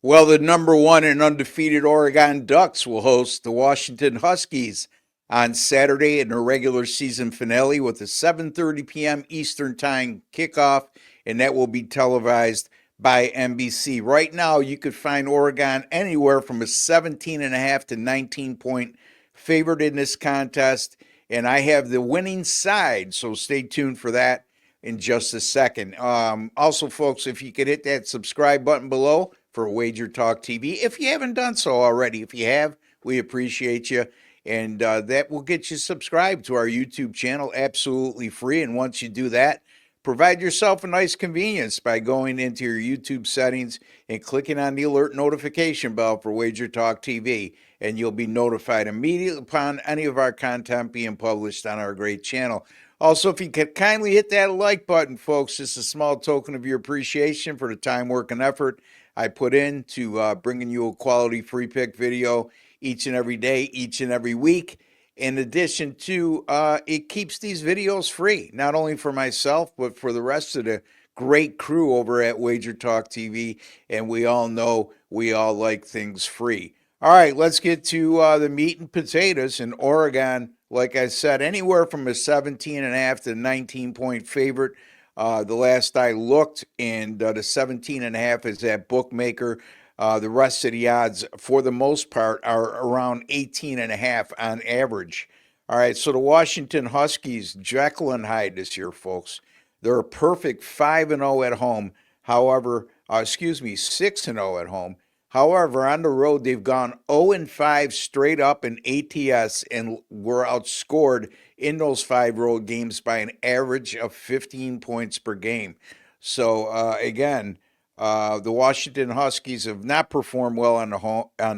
Well, the number one and undefeated Oregon Ducks will host the Washington Huskies on Saturday in their regular season finale with a 7:30 p.m. Eastern Time kickoff, and that will be televised by NBC. Right now, you could find Oregon anywhere from a 17.5 to 19-point favorite in this contest, and I have the winning side, so stay tuned for that in just a second. Also, folks, if you could hit that subscribe button below for Wager Talk TV, if you haven't done so already. If you have, we appreciate you. And that will get you subscribed to our YouTube channel absolutely free. And once you do that, provide yourself a nice convenience by going into your YouTube settings and clicking on the alert notification bell for Wager Talk TV. And you'll be notified immediately upon any of our content being published on our great channel. Also, if you could kindly hit that like button, folks, just a small token of your appreciation for the time, work, and effort I put into bringing you a quality free pick video each and every day, each and every week. In addition to, it keeps these videos free, not only for myself, but for the rest of the great crew over at Wager Talk TV. And we all know we all like things free. All right, let's get to the meat and potatoes. In Oregon, like I said, anywhere from a 17.5 to 19-point favorite. The last I looked, and the 17.5 is that bookmaker. The rest of the odds, for the most part, are around 18.5 on average. All right, so the Washington Huskies, Jekyll and Hyde this year, folks. They're a perfect 5-0 at home. However, 6-0 at home. However, on the road, they've gone 0-5 straight up in ATS and were outscored in those five road games by an average of 15 points per game. So, again, the Washington Huskies have not performed well on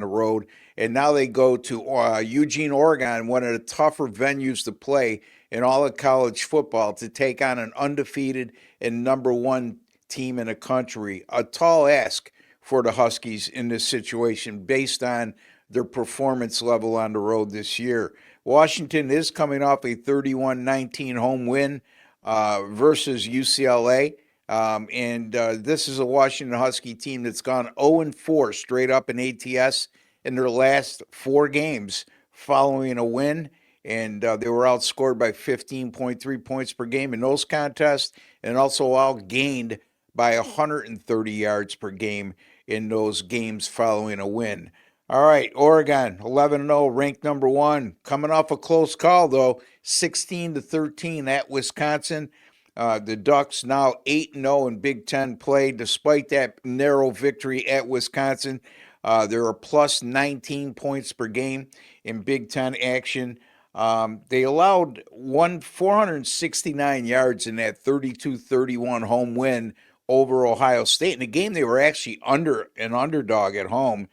the road, and now they go to Eugene, Oregon, one of the tougher venues to play in all of college football, to take on an undefeated and number one team in the country. A tall ask for the Huskies in this situation based on their performance level on the road this year. Washington is coming off a 31-19 home win versus UCLA. And this is a Washington Husky team that's gone 0-4 straight up in ATS in their last four games following a win. And they were outscored by 15.3 points per game in those contests, and also outgained by 130 yards per game in those games following a win. All right, Oregon 11-0, ranked number one, coming off a close call though, 16-13 at Wisconsin. The Ducks now 8-0 in Big Ten play, despite that narrow victory at Wisconsin. There are plus 19 points per game in Big Ten action. They allowed 469 yards in that 32-31 home win over Ohio State. In a game they were actually an underdog at home.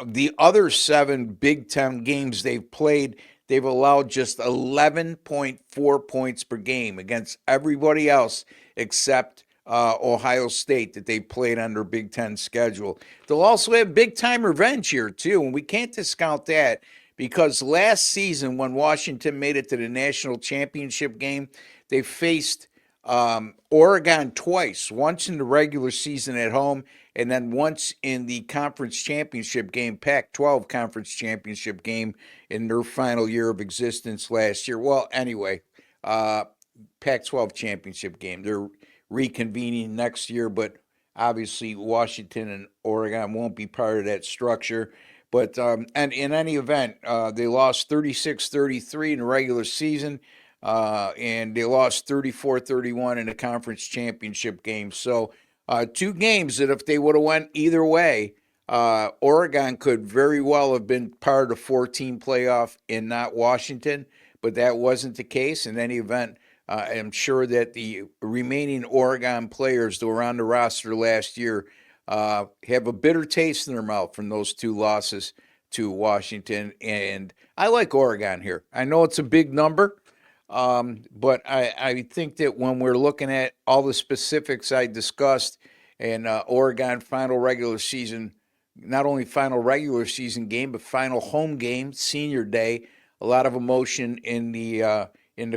The other seven Big Ten games they've played, they've allowed just 11.4 points per game against everybody else except Ohio State that they played on their Big Ten schedule. They'll also have big time revenge here, too, and we can't discount that, because last season when Washington made it to the national championship game, they faced Oregon twice, once in the regular season at home, and then once in the conference championship game, Pac-12 conference championship game in their final year of existence last year. Well, anyway, Pac-12 championship game. They're reconvening next year, but obviously Washington and Oregon won't be part of that structure. But and in any event, they lost 36-33 in the regular season, and they lost 34-31 in the conference championship game. So two games that if they would have went either way, Oregon could very well have been part of the 14 playoff and not Washington, but that wasn't the case. In any event, I'm sure that the remaining Oregon players that were on the roster last year have a bitter taste in their mouth from those two losses to Washington. And I like Oregon here. I know it's a big number, but I think that when we're looking at all the specifics I discussed, and Oregon final regular season, not only final regular season game, but final home game, senior day, a lot of emotion in the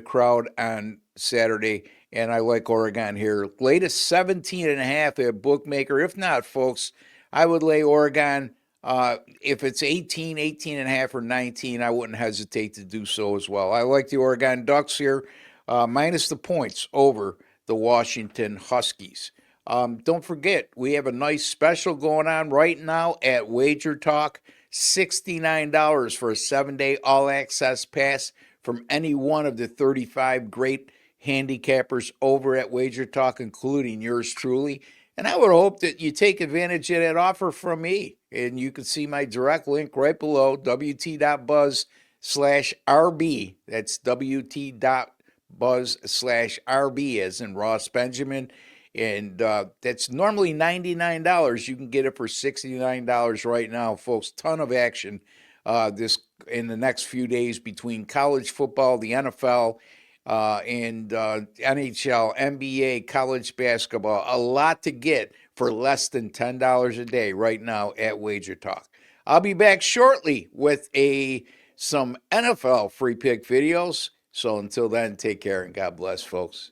crowd on Saturday, and I like Oregon here. Latest 17.5 at bookmaker. If not, folks, I would lay Oregon. If it's 18, 18 and a half, or 19, I wouldn't hesitate to do so as well. I like the Oregon Ducks here, minus the points over the Washington Huskies. Don't forget, we have a nice special going on right now at Wager Talk. $69 for a 7-day all-access pass from any one of the 35 great handicappers over at Wager Talk, including yours truly. And I would hope that you take advantage of that offer from me. And you can see my direct link right below, wt.buzz/RB. That's wt.buzz/RB, as in Ross Benjamin. And that's normally $99. You can get it for $69 right now, folks. Ton of action this in the next few days between college football, the NFL, and NHL, NBA, college basketball. A lot to get for less than $10 a day right now at Wager Talk. I'll be back shortly with some NFL free pick videos. So until then, take care and God bless, folks.